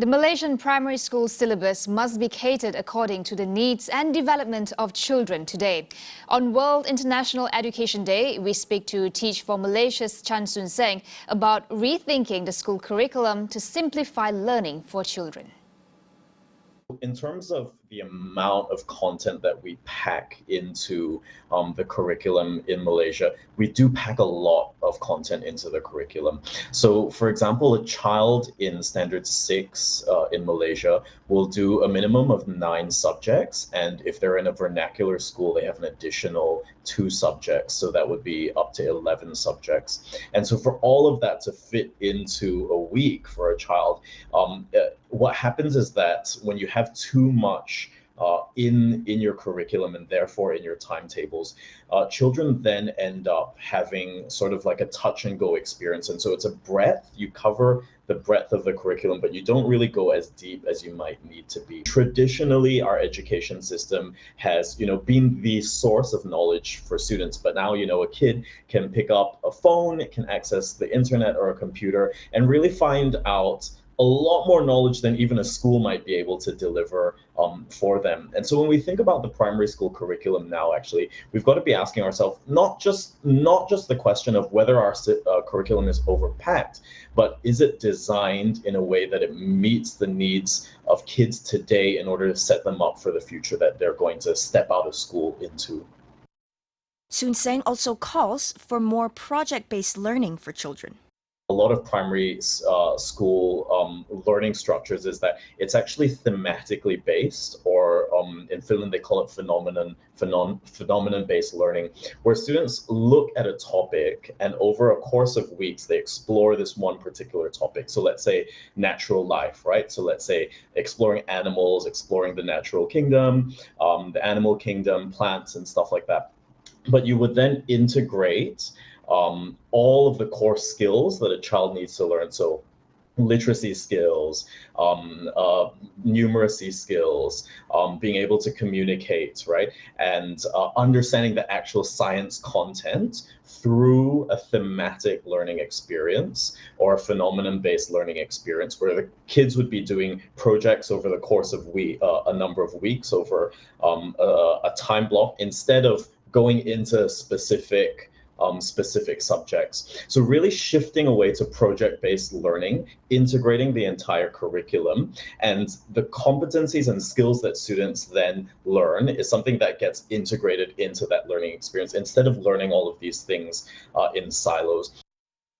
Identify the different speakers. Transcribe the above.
Speaker 1: The Malaysian primary school syllabus must be catered according to the needs and development of children today. On World International Education Day, we speak to Teach for Malaysia's Seng about rethinking the school curriculum to simplify learning for children.
Speaker 2: In terms of the amount of content that we pack into the curriculum in Malaysia, we do pack a lot of content into the curriculum. So, for example, a child in Standard 6 in Malaysia will do a minimum of 9 subjects, and if they're in a vernacular school, they have an additional 2 subjects, so that would be up to 11 subjects. And so for all of that to fit into a week for a child, what happens is that when you have too much in your curriculum and therefore in your timetables, children then end up having sort of like a touch and go experience. And so it's a breadth, you cover the breadth of the curriculum, but you don't really go as deep as you might need to be. Traditionally, our education system has, been the source of knowledge for students, but now, a kid can pick up a phone, can access the internet or a computer and really find out a lot more knowledge than even a school might be able to deliver for them. And so when we think about the primary school curriculum now, actually, we've got to be asking ourselves not just the question of whether our curriculum is overpacked, but is it designed in a way that it meets the needs of kids today in order to set them up for the future that they're going to step out of school into.
Speaker 3: Seng also calls for more project-based learning for children.
Speaker 2: A lot of primary school learning structures is that it's actually thematically based, or in Finland they call it phenomenon-based learning, where students look at a topic and over a course of weeks they explore this one particular topic. So let's say natural life, right? So let's say exploring animals, exploring the natural kingdom, the animal kingdom, plants and stuff like that. But you would then integrate all of the core skills that a child needs to learn. So literacy skills, numeracy skills, being able to communicate, right? And understanding the actual science content through a thematic learning experience or a phenomenon-based learning experience, where the kids would be doing projects over the course of a number of weeks over a time block, instead of going into specific subjects. So really shifting away to project-based learning, integrating the entire curriculum, and the competencies and skills that students then learn is something that gets integrated into that learning experience instead of learning all of these things in silos.